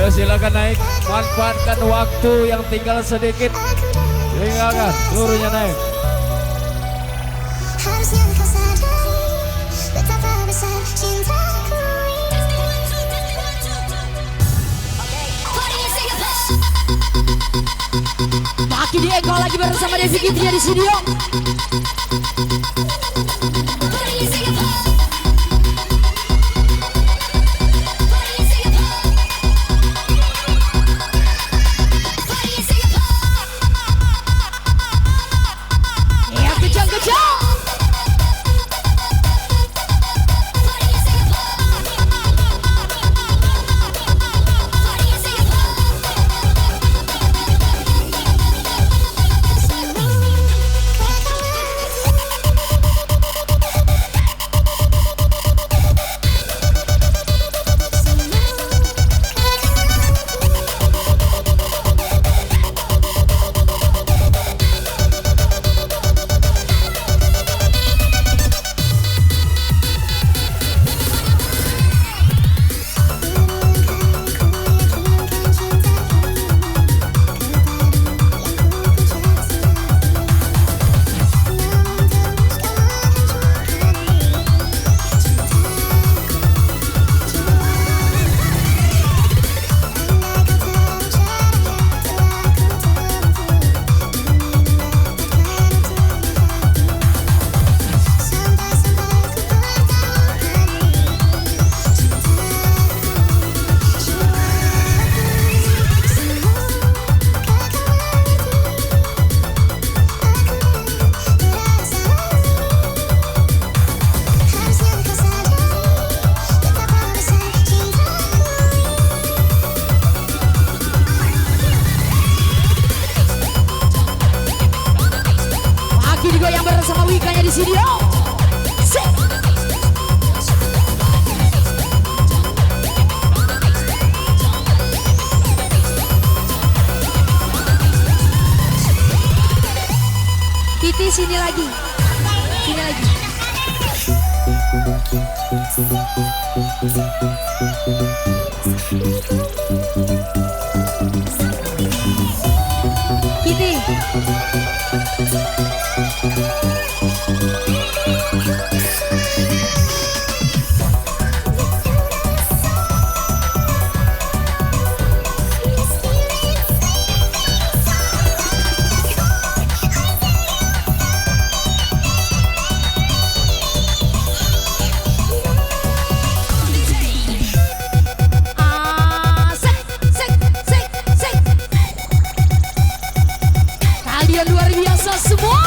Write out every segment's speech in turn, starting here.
Ayo silakan naik, manfaatkan waktu yang tinggal sedikit. Tinggalkan seluruhnya naik. Harusnya kau sadari betapa besar cintaku. Maki Diego lagi bersama Devi Kitria di studio. Ya kejang-kejang. Digoyang bersama Wikanya di studio. Titi sini lagi. Sini lagi. Titi. Kalian luar biasa semua.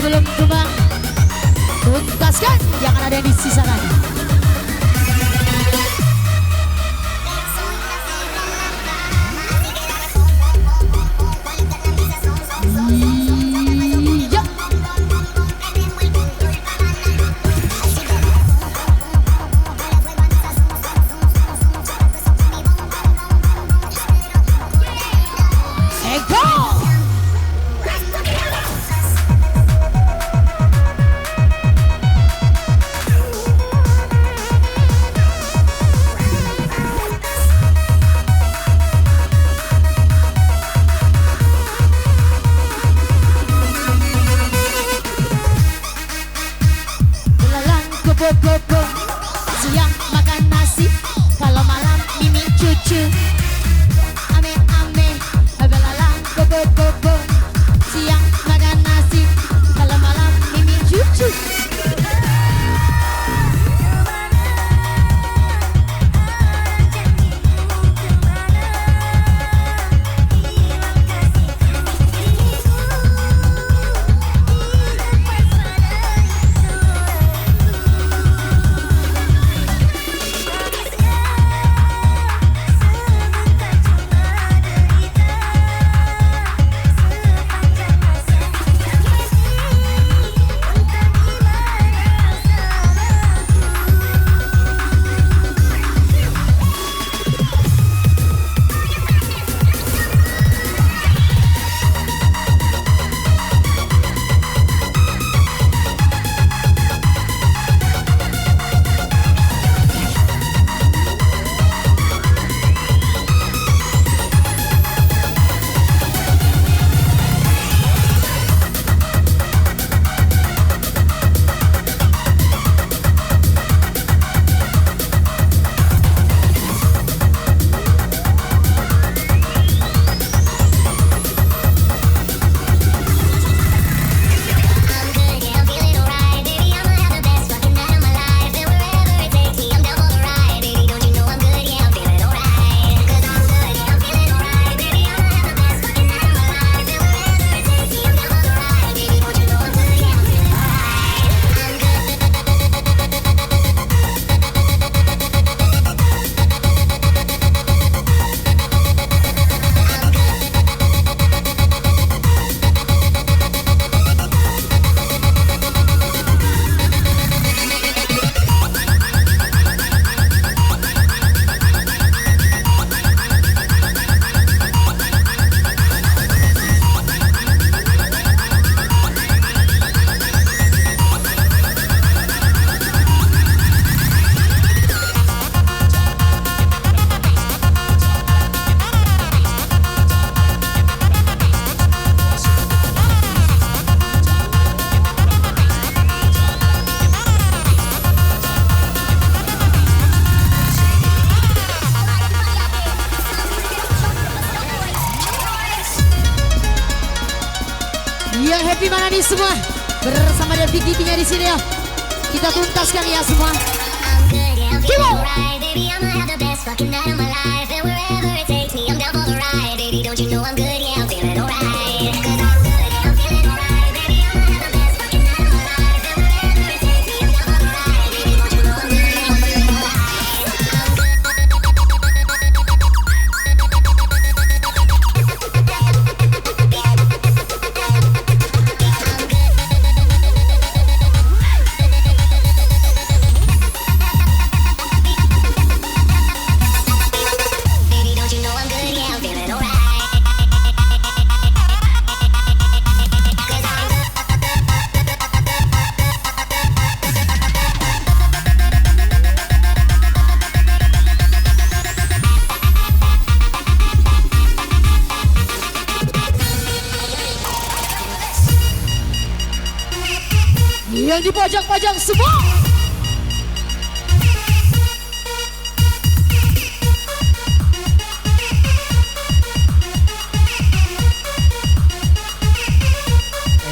sebelum kembang. Tuntaskan, jangan ada yang disisakan. Bobo, siang makan nasi, kalau malam mimi cucu. Ame ame, belalang bobo, siang makan nasi, kalau malam mimi cucu. Yang happy mana nih semua? Bersama dengan Vicky-nya di sini ya. Kita tuntaskan ya semua. Yang di pojok-pojok semua.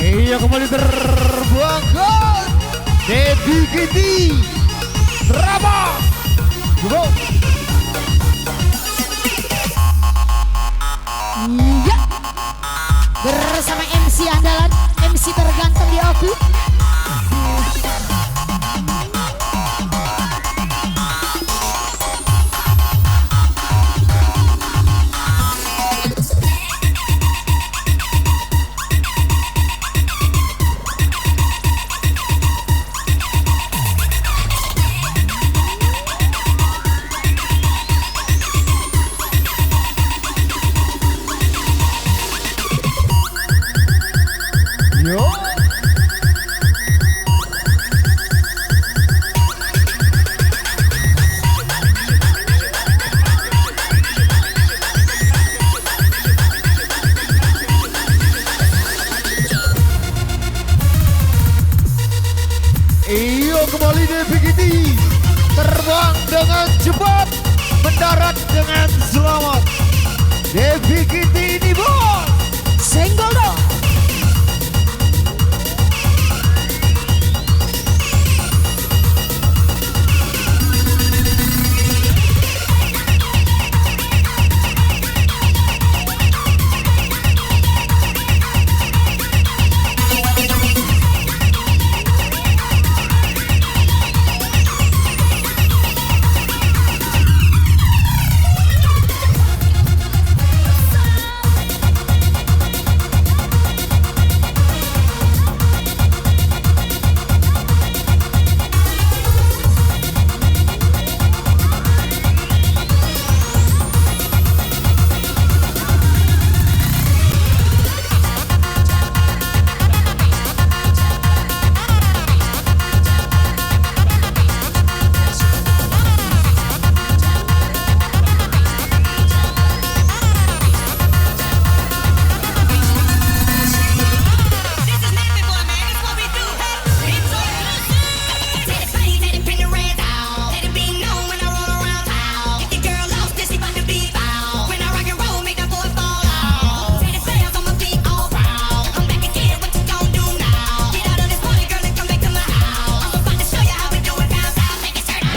Iya, kembali terbangkan Debbie Kitty Drama. Go. Iya. Bersama MC andalan, MC terganteng di Yo. Iyo kembali DVKT terbang dengan cepat, mendarat dengan selamat. DVKT ini bos. Senggol dong.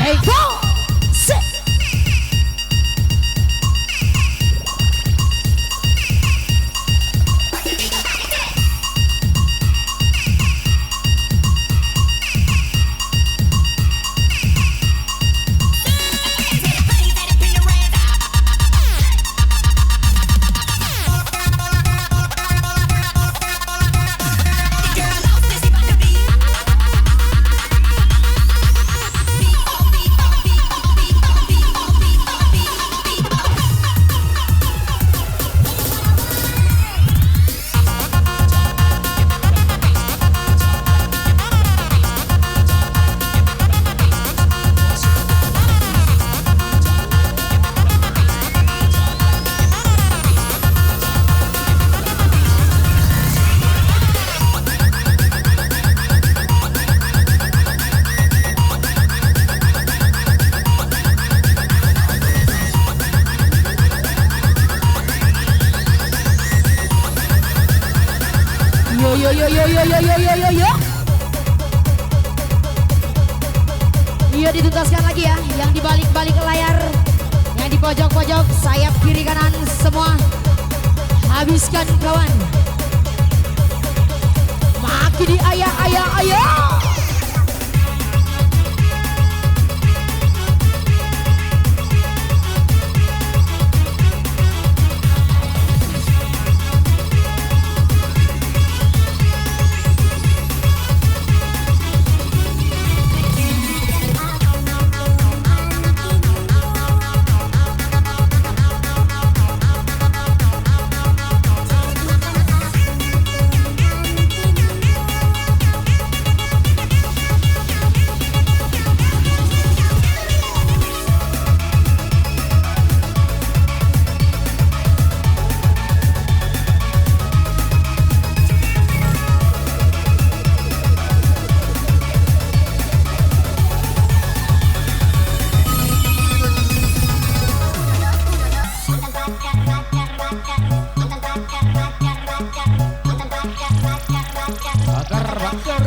Hey, go! Sit! Yo. Iya, dituntaskan lagi ya, yang di balik-balik layar, yang di pojok-pojok, sayap kiri kanan semua habiskan kawan. Makin di ayah.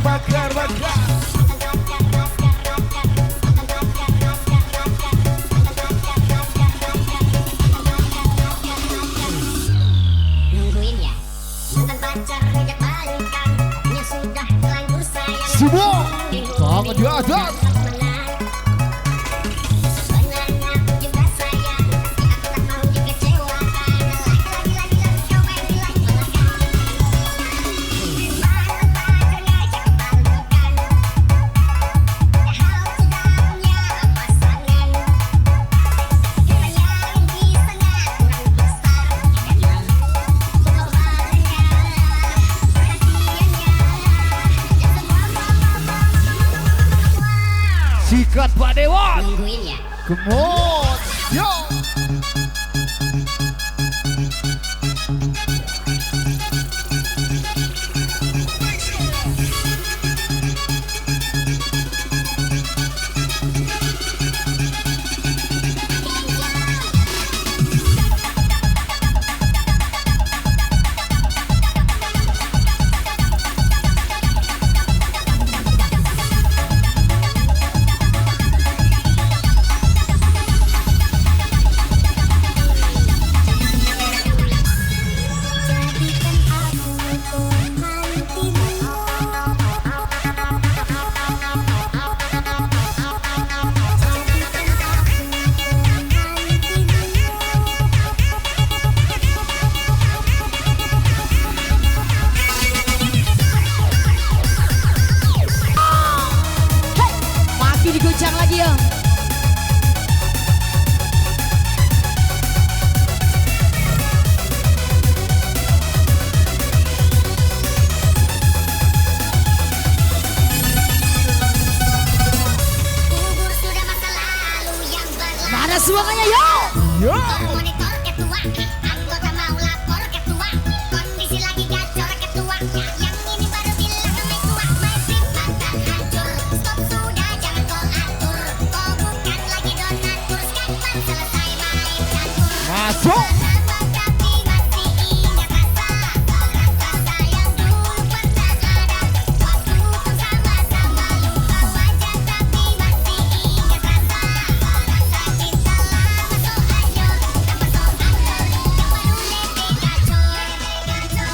Bakar. Nungguin ya, mantan pacar ngajak balikan, nya sudah telanjur semua tangan di atas. Sikat Pak Dewan. Nungguin ya. Come on, yo. Diguncang lagi ya. Kubur sudah masa lalu yang berlalu. Mana suaranya yo? Yo. Monitor ketua, anggota mau lapor ketua. Kondisi lagi gacor ketua. Yang ini baru bilang main tua, main sip akan hancur. Stop sudah jangan kau atur. Kau bukan lagi donatur. Kapan selesai main catur? Masuk. Lama tapi masih ingat rasa. Rasa yang dulu pernah ada. Waktu pun sama-sama lupa wajah tapi masih ingat rasa. Rasa cinta lama so ayo. Tanpa so angker. Yang baru lebih gacor.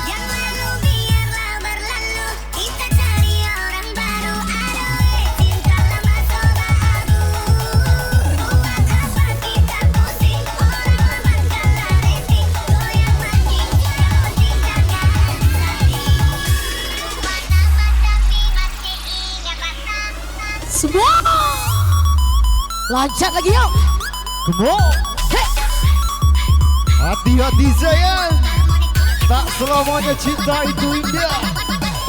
Yang lalu biarlah berlalu. Kita cari orang baru. Aduh cinta lama so baru. Buat apa kita pusing? Orang lama kalah rating. Goyang lagi. Yang penting jangan sedih. Buat apa tapi masih ingat rasa. Semua. Loncat lagi yo. Come on. Hati-hati sayang. Tak selamanya cinta itu indah.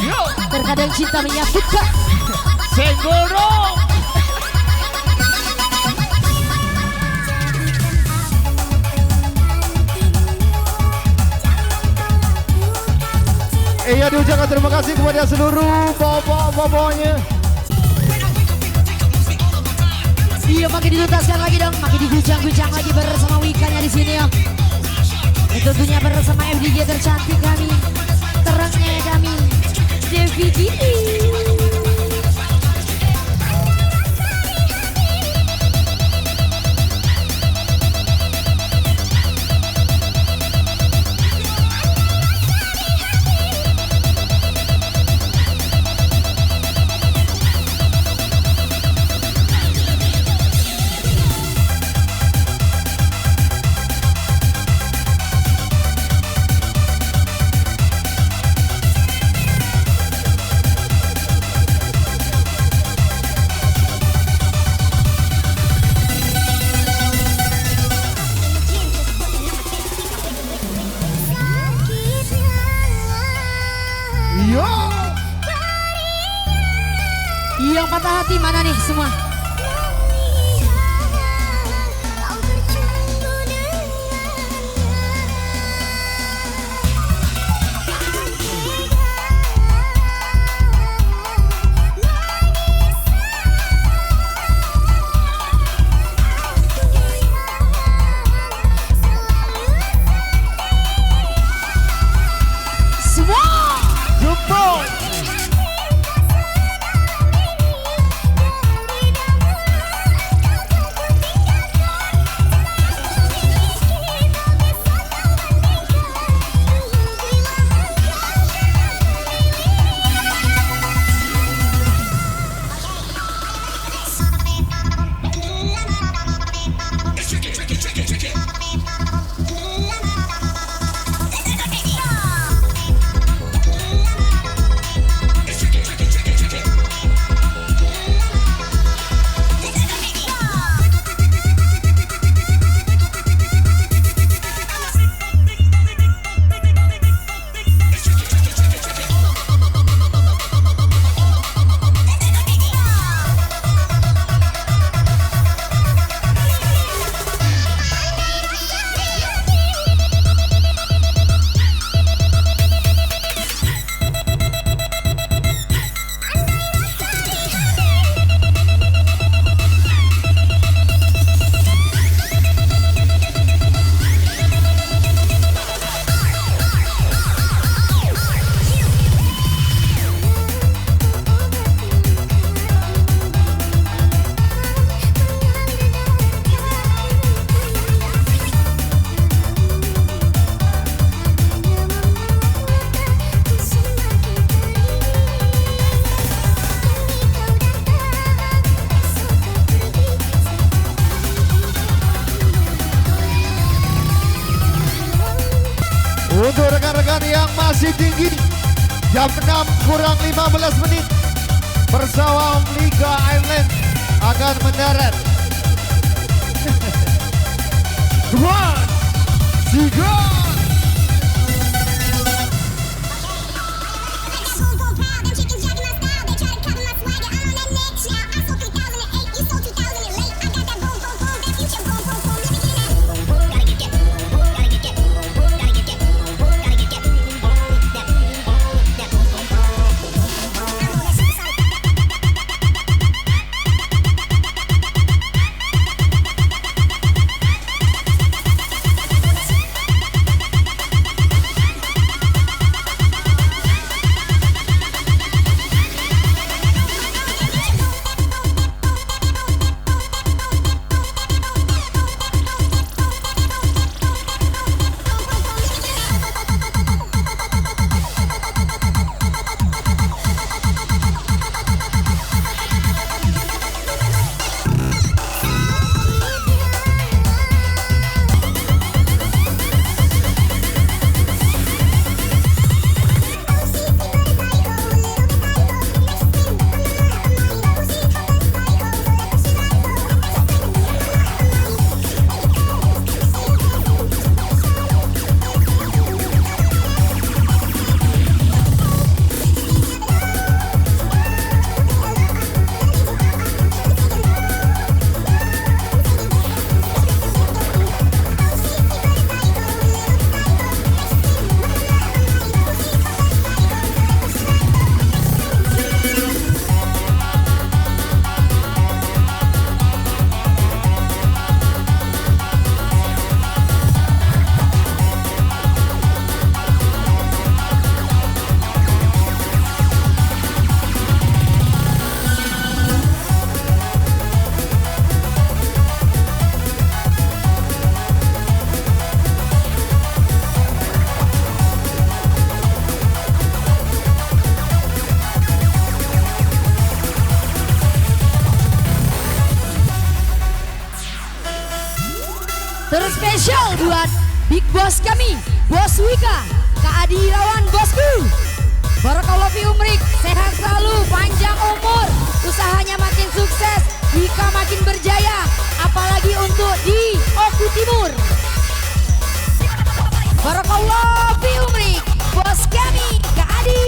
Yo. Terkadang cinta menyakitkan. Senggorong. Iya diucapkan terima kasih kepada seluruh bapak-bapaknya. Iya makin dituntaskan lagi dong, makin diguncang-guncang lagi bersama Wikanya di sini ya. Dan tentunya bersama FDJ tercantik kami, terangnya kami, Devi Gini. Yo. Yang patah hati mana nih semua? Kau bercumbu dengannya. Semua. Jempol. Yang di dalam masih tinggi. Jam 6 kurang 15 menit. Persawam Liga Island akan mendarat. Come on, Siga. Terspesial buat Big Boss kami, Bos Wika, Kak Adi Irawan bosku. Barakallahu fi umrik, sehat selalu, panjang umur, usahanya makin sukses, Wika makin berjaya, apalagi untuk di Oku Timur. Barakallahu fi umrik, bos kami, Kak Adi.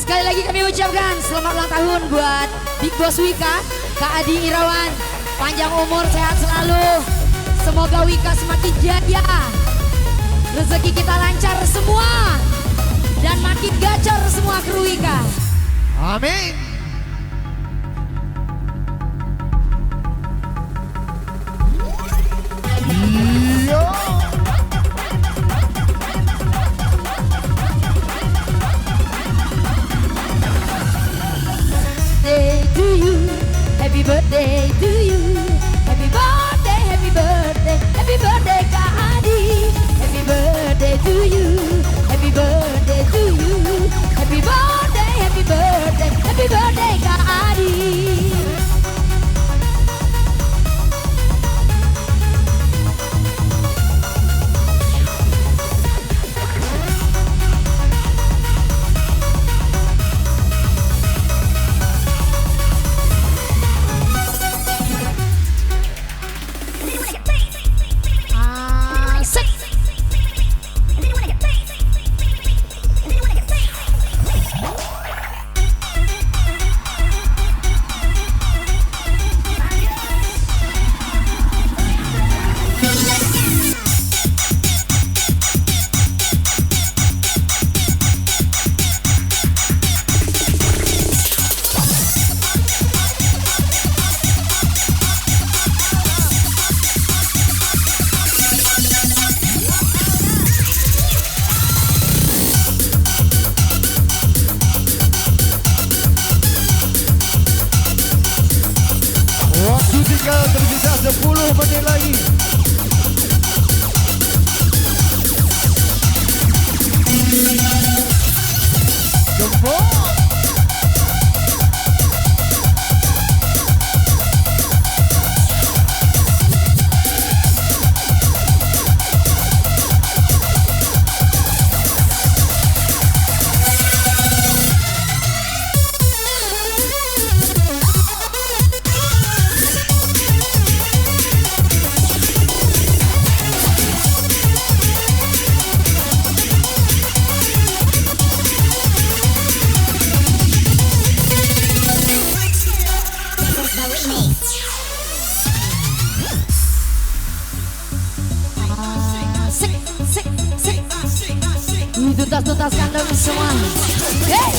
Sekali lagi kami ucapkan selamat ulang tahun buat Big Boss Wika, Kak Adi Irawan. Panjang umur, sehat selalu. Semoga Wika semakin jaya. Rezeki kita lancar semua. Dan makin gacor semua kru Wika. Amin. Iya. Happy birthday to you, happy birthday, happy birthday, happy birthday Kak Adi. Happy birthday to you, happy birthday to you, happy birthday, happy birthday, happy birthday Kak Adi. Tinggal tersisa 10 menit lagi. semua. Hey.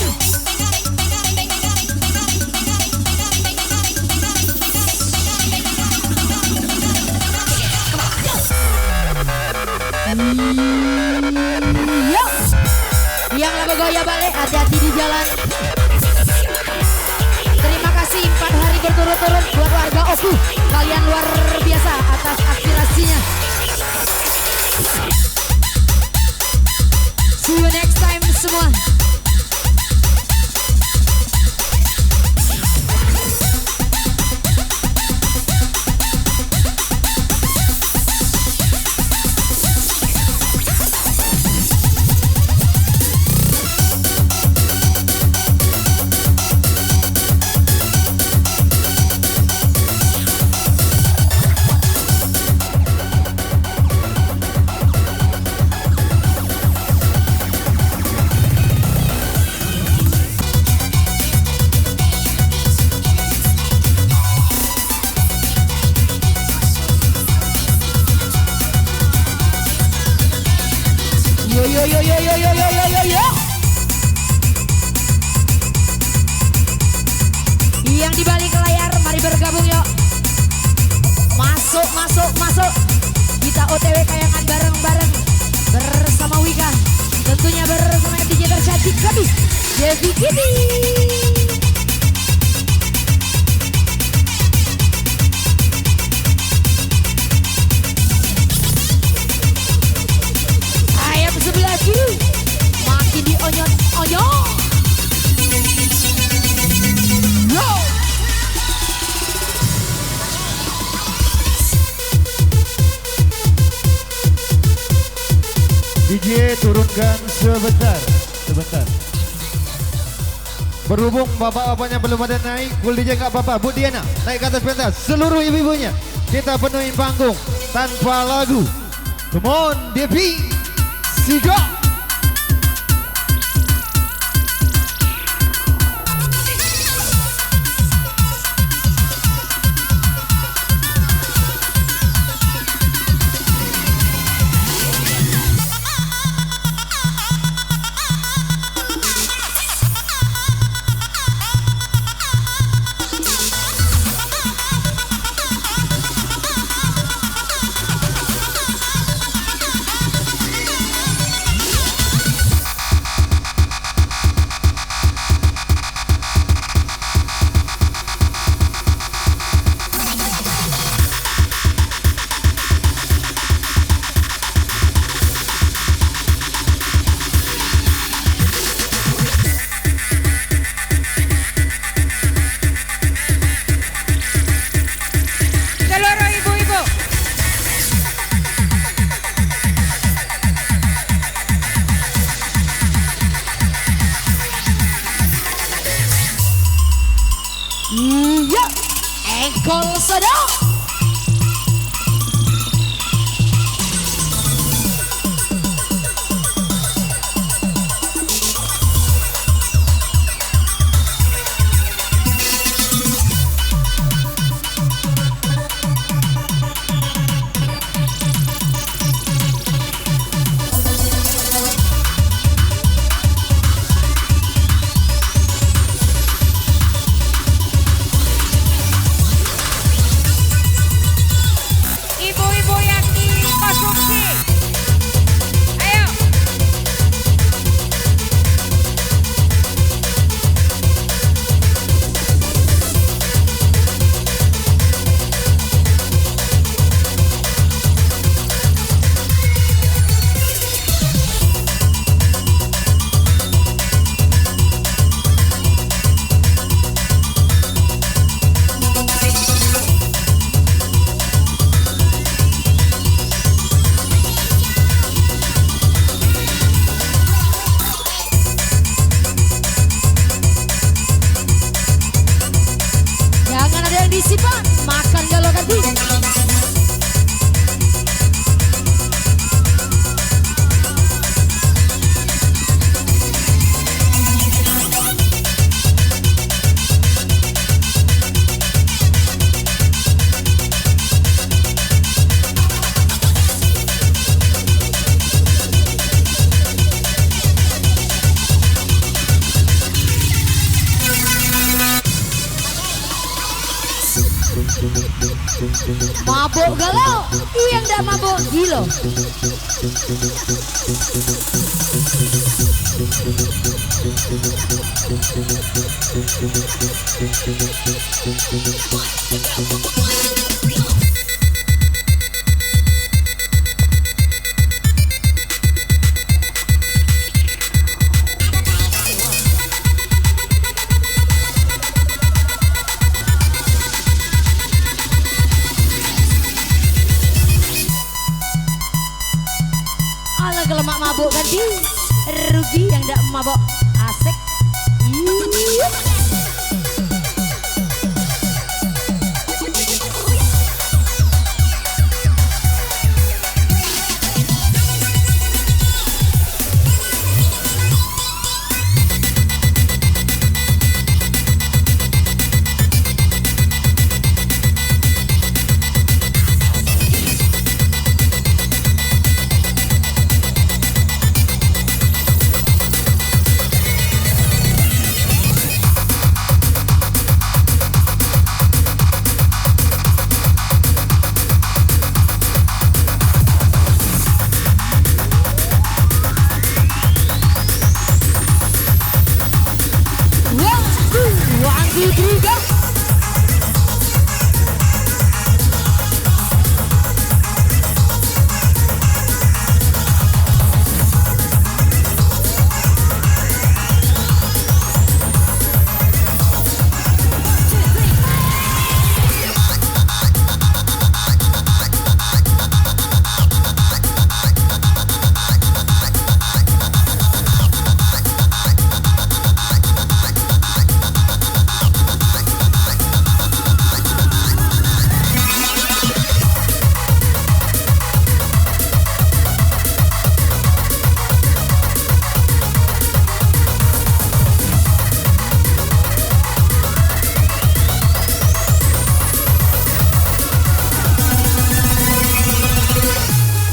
Yo. Yang lagi goyah balik, hati-hati di jalan. Terima kasih 4 hari berturut-turut buat warga Oku. Kalian luar biasa atas aspirasinya. See you next time semua. Yo. Yang di balik layar, mari bergabung yuk. Masuk. Kita OTW kayangan bareng-bareng bersama Wika. Tentunya bersama DJ tercantik kami, Devi Kitty. Sebelah kiri makin dionyot-onyot. Yo. DJ turunkan sebentar. Berhubung bapak-bapaknya belum ada naik, full DJ nggak apa-apa. Bu Diana naik ke atas pentas. Seluruh ibu-ibunya kita penuhi panggung tanpa lagu. Come on, Devi. Siga. Iya, engkol sedang. Mabok galau, yang dah mabok gilo. Alah kelemak mabuk kan di rugi yang dak mabok asik. Iya. One, two, three, go.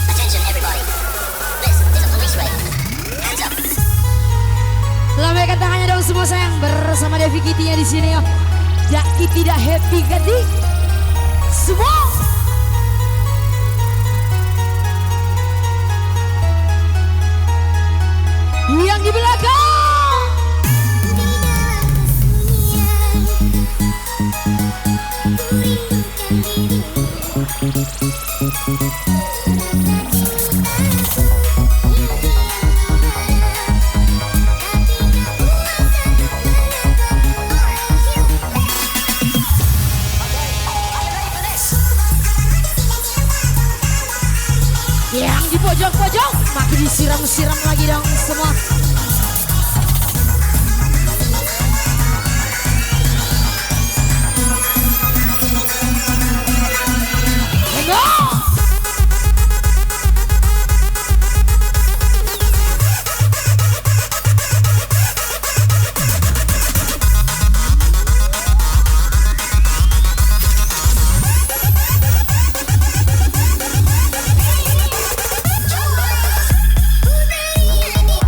Attention everybody. This is a police raid. Hands up. Lambaikan tangannya dong semua sayang bersama Devi Kitty-nya di sini ya. Jaki tidak happy kan di? Semua. Yang di belakang. Yang di pojok-pojok makin disiram-siram lagi dong semua. Go! Ku beri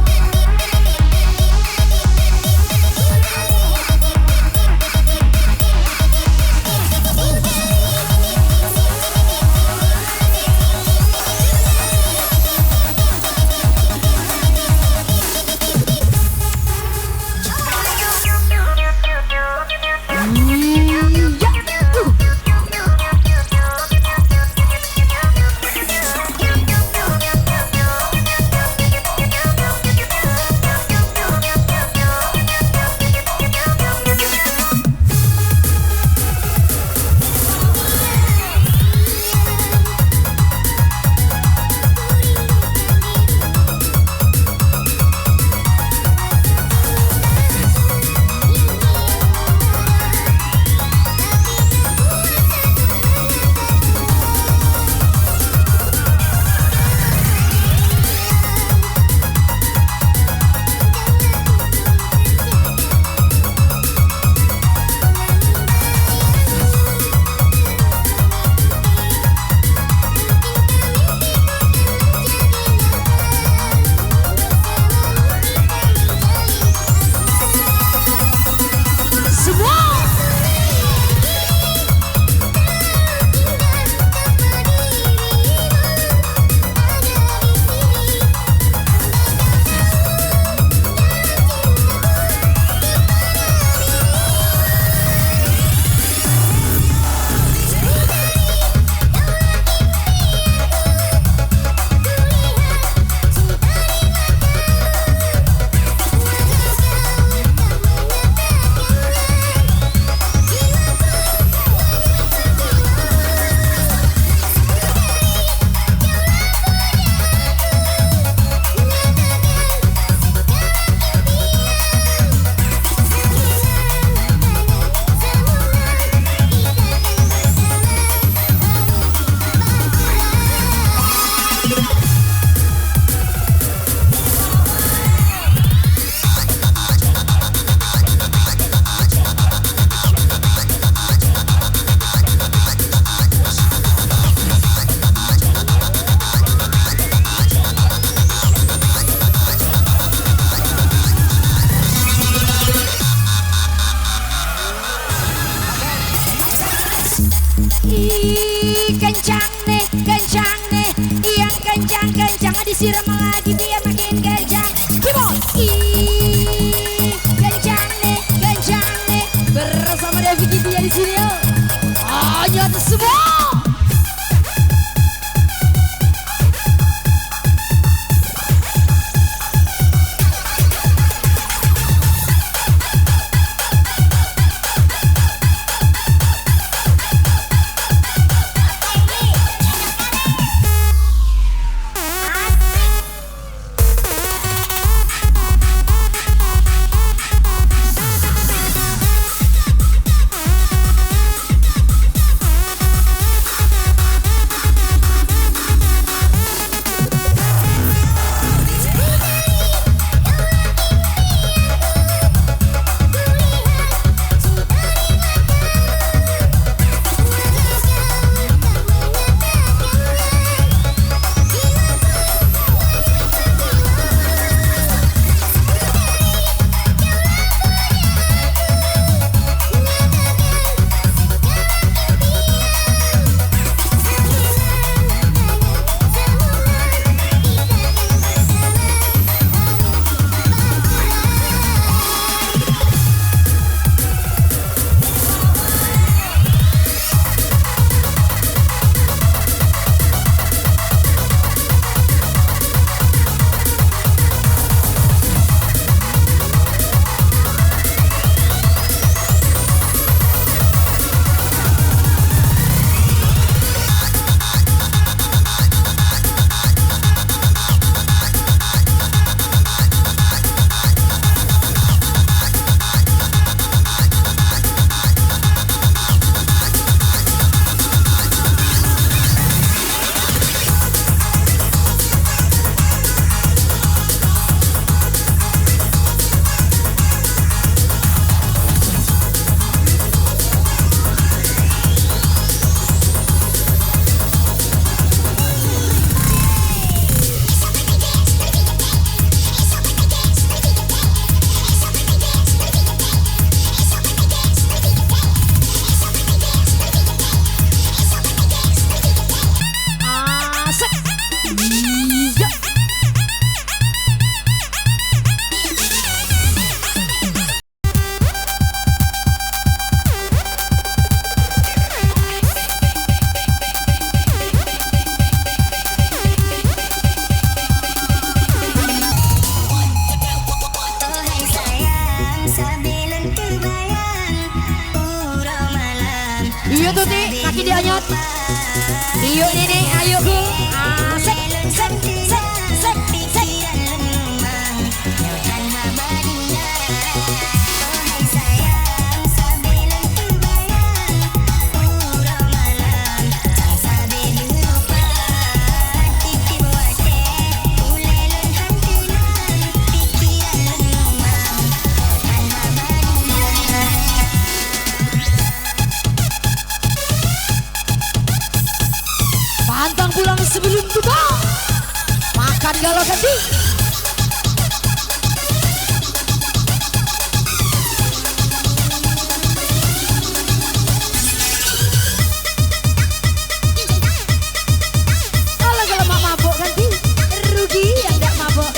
Siram lagi biar makin kencang. Come on. Kencang nih. Bersama Devi Giti di sini yo. Ayo semua. Iya Tuti, kaki dianyot. Iyo Nini, ayo Bu. Sek. Pantang pulang sebelum buka. Makan galau ganti. Kalau mak mabuk ganti, rugi yang gak mabuk.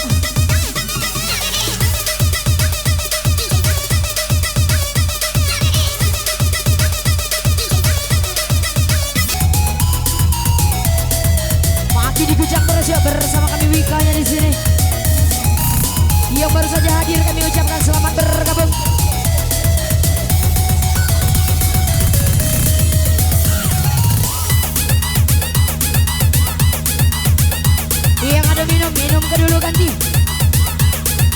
Makin digucap terus ya bersama kami Wikanya di sini. Yang baru saja hadir kami ucapkan selamat bergabung. Yang ada minum ke dulu ganti.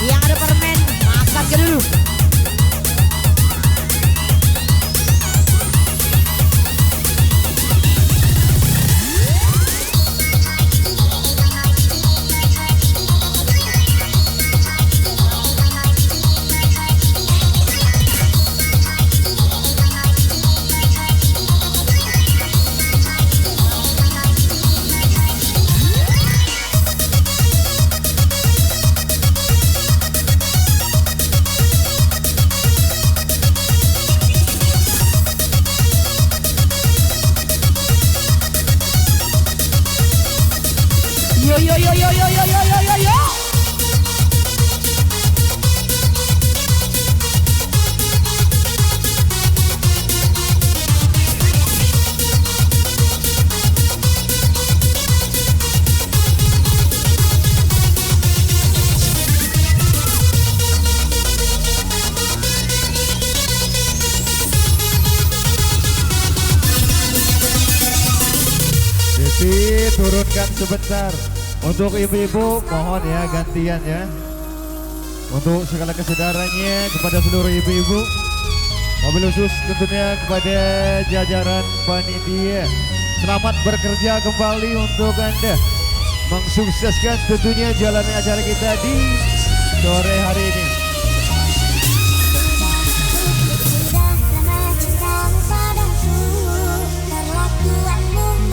Yang ada permen makan ke dulu. turunkan sebentar. Untuk ibu-ibu mohon ya gantian ya. Untuk segala kesadarannya kepada seluruh ibu-ibu. Mobil khusus tentunya kepada jajaran panitia. Selamat bekerja kembali untuk Anda. Mensukseskan tentunya jalannya acara kita di sore hari ini.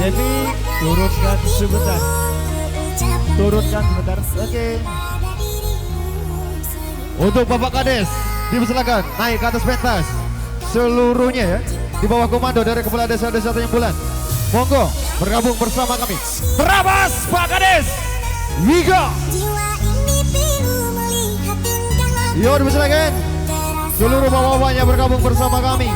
Jadi turunkan sebentar. Turunkan sebentar. Oke. Untuk Bapak Kades dipersilakan naik ke atas pentas. Seluruhnya ya di bawah komando dari Kepala Desa-Desa Tanjung Bulan. Monggo bergabung bersama kami. Terabas Pak Kades. Wiga. Yo dipersilakan. Seluruh bapak-bapaknya bergabung bersama kami.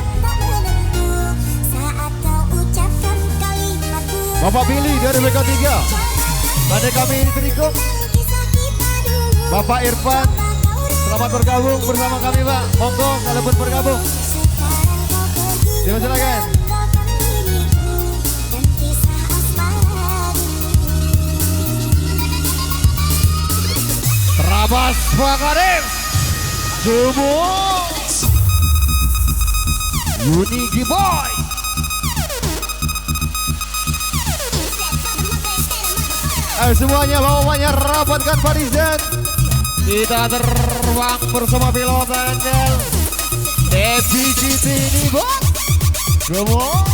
Bapak Billy dari BK3. Ada kami di Triko. Bapak Irfan, selamat bergabung bersama kami Pak. Monggo kalau pun bergabung. Silakan. Terabas Pak Kades. Semua Unigi Boy. Ayo semuanya bawahnya rapatkan barisan. Kita terbang bersama pilot andal Devi GT ini Bang. Come on.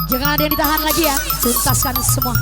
Jangan ada yang ditahan lagi ya, tuntaskan semua.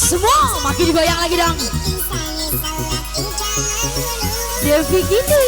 Semua makin digoyang lagi dong. Devi gitu.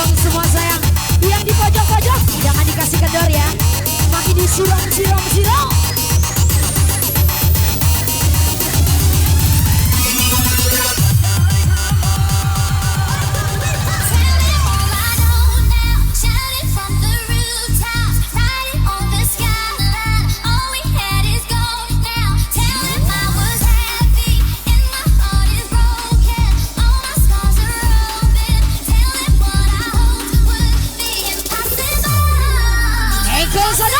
dong semua sayang. Yang di pojok-pojok jangan dikasih kendor ya. Makin disiram. Go sana.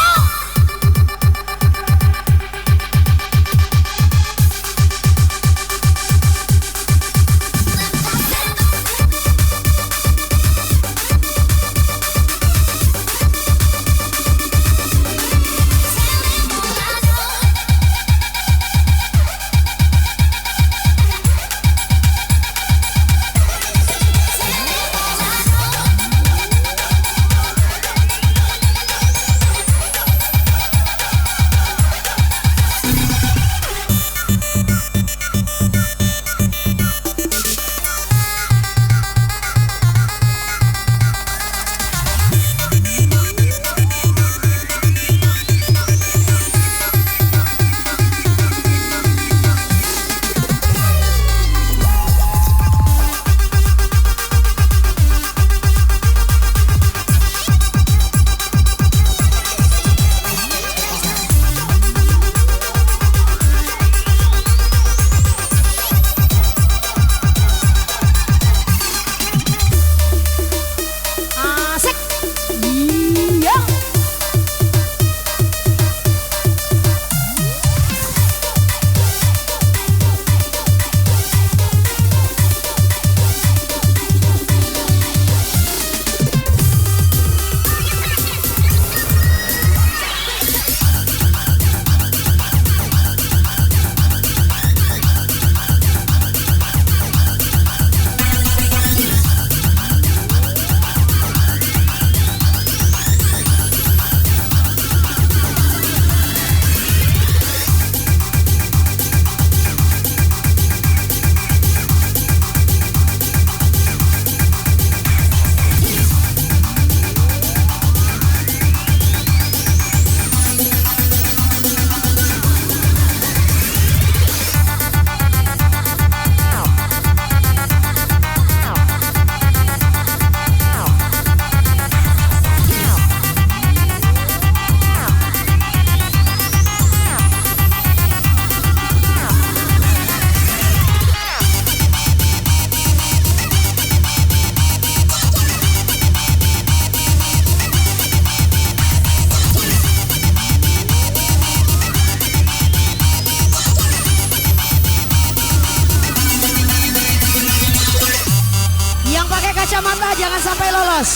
Kacamata jangan sampai lolos.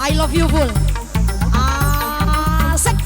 I love you full. Asik.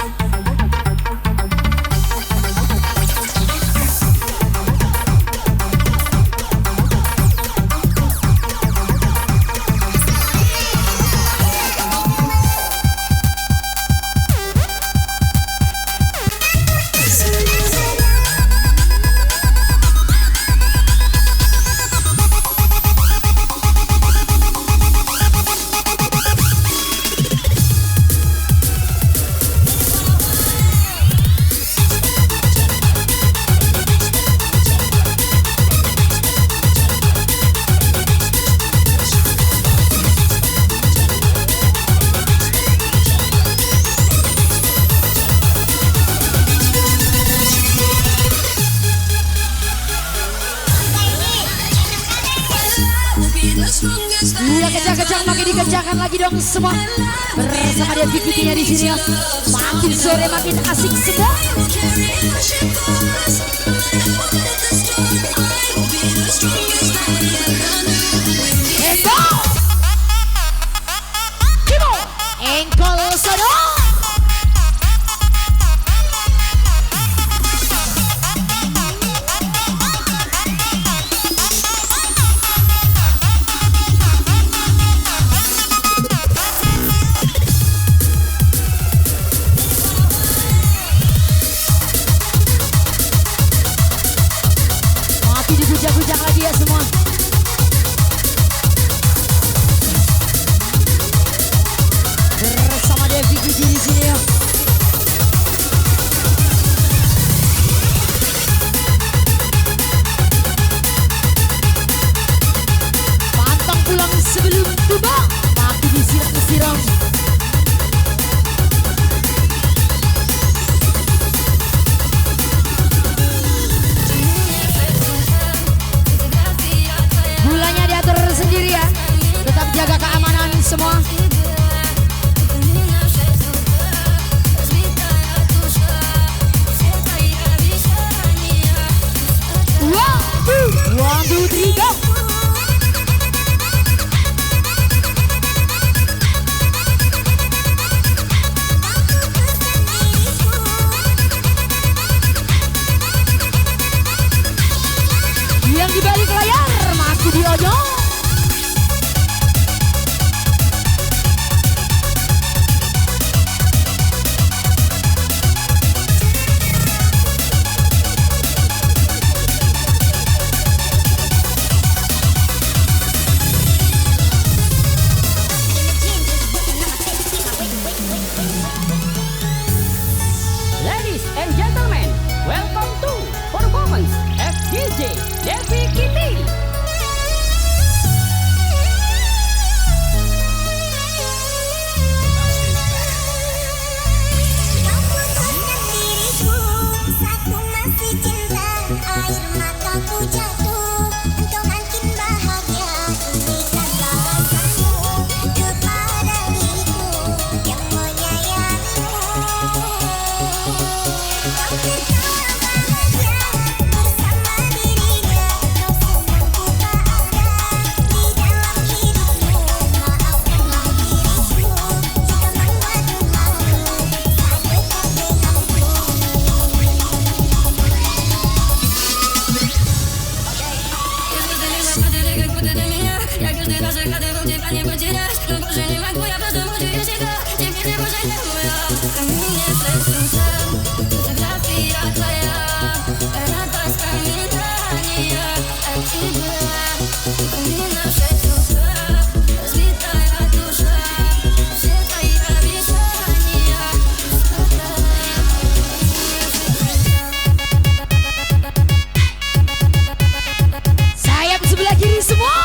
Iya, kencang-kencang, makin dikencangkan lagi dong semua. Bersama dia Vikitinya di sini ya. Makin sore makin asik semua. Engkol, Kimo, engkol sono. Bujang lagi ya semua. semua. One, two, three, go. Yang di balik layar Mas Budiono. Ladies and gentlemen, welcome to performance FDJ Devi Kitty. Kau putuskan diriku saat ku masih cinta, air mataku jatuh, engkau makin bahagia. Ini kata rasamu kepada diriku yang menyayangimu. Kau tertawa bahagia bersama dirinya, kau senang ku tak ada di dalam hidupmu. Maafkanlah diriku jika membuatmu malu, tak dekat denganku. Sayap sebelah kiri semua.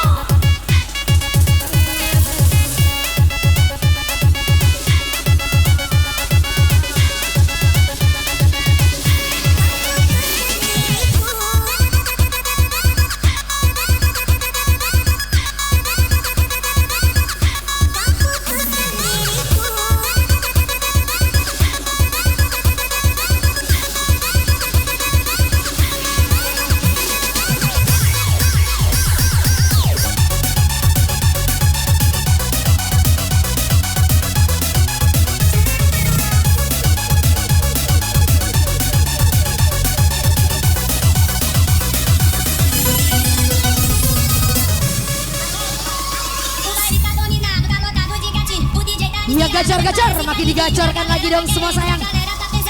Yang gacar-gacar makin digacorkan lagi dong semua sayang.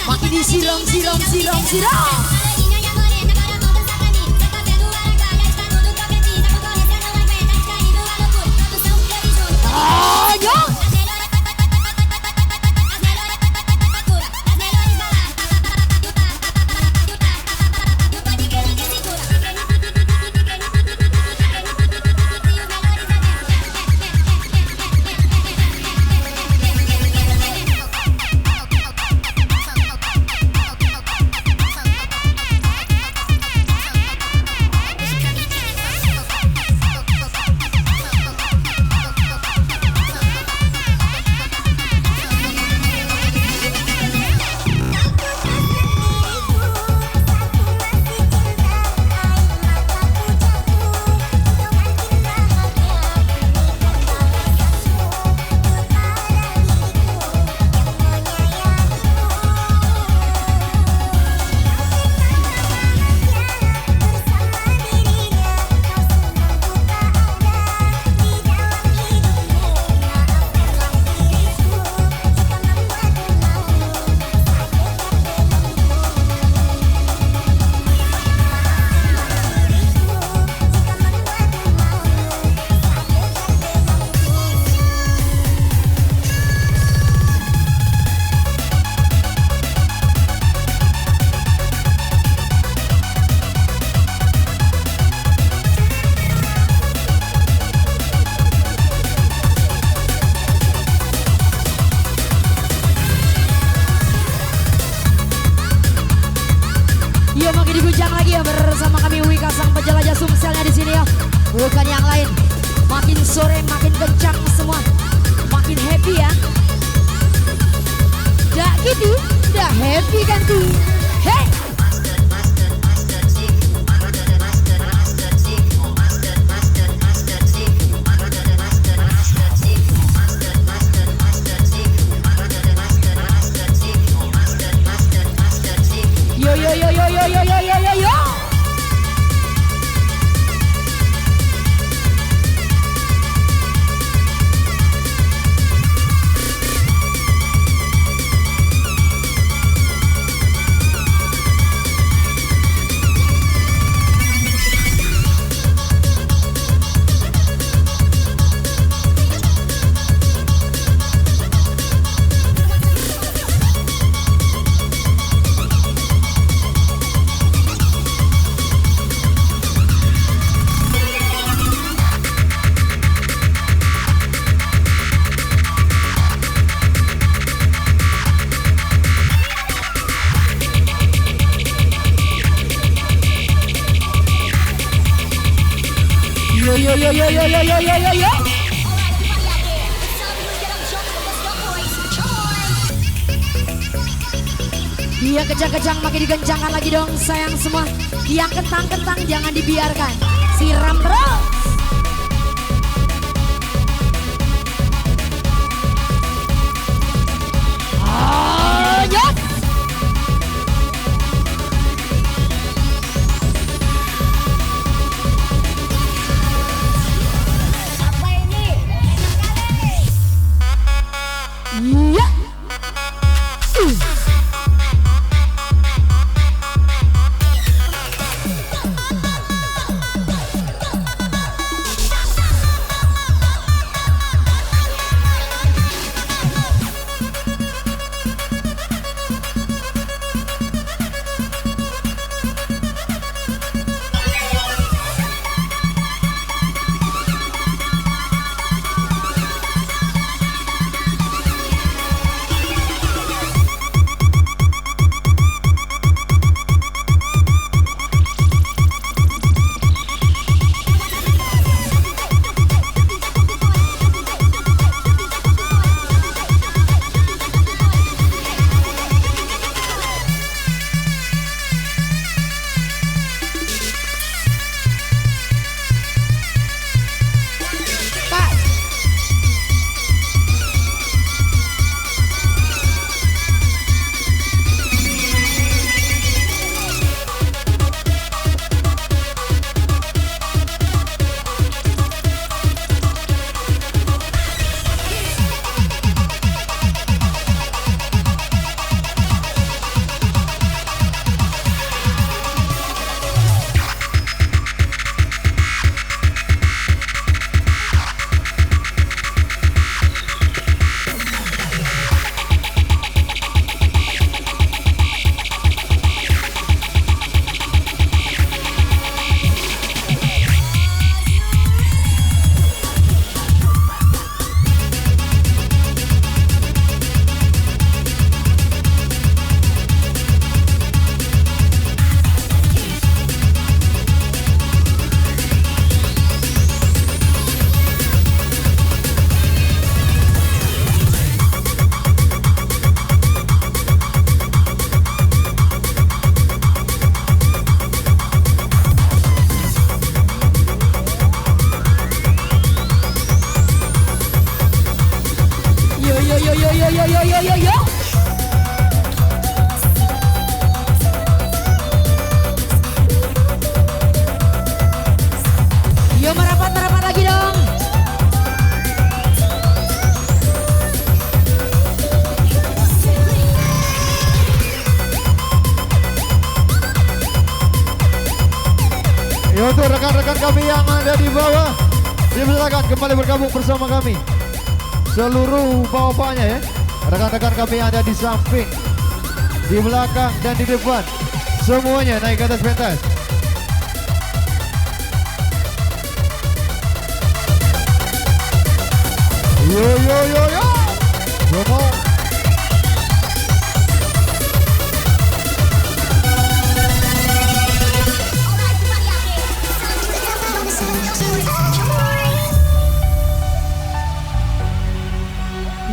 Makin disiram. Oh, yo. Bukan yang lain. Makin sore makin kencang semua. juga happy ganti. Hey. Yo yo yo yo yo yo yo yo yo yo. Yo yo yo yo yo yo yo yo yo yo. Dia kejang-kejang makin digencangkan lagi dong sayang semua. Yang kentang-kentang jangan dibiarkan. Siram terus. Ayat. Apa ini? Enak kali. Iya. Yo yo yo yo yo yo yo yo yo. Yo merapat lagi dong. Ya untuk rekan-rekan kami yang ada di bawah, silakan kembali bergabung bersama kami. Seluruh bawah-bawahnya ya, rekan-rekan kami yang ada di samping, di belakang dan di depan, semuanya naik ke atas pentas. Yo yo yo yo, semua.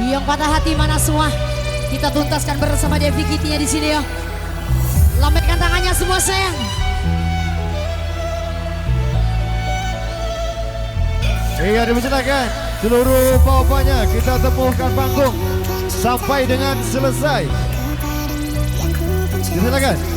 Yang patah hati mana semua? Kita tuntaskan bersama Devi Kitty-nya di sini ya. Lambaikan tangannya semua sayang. Iya, dipersilakan seluruh bapaknya kita temukan panggung sampai dengan selesai. Dipersilakan.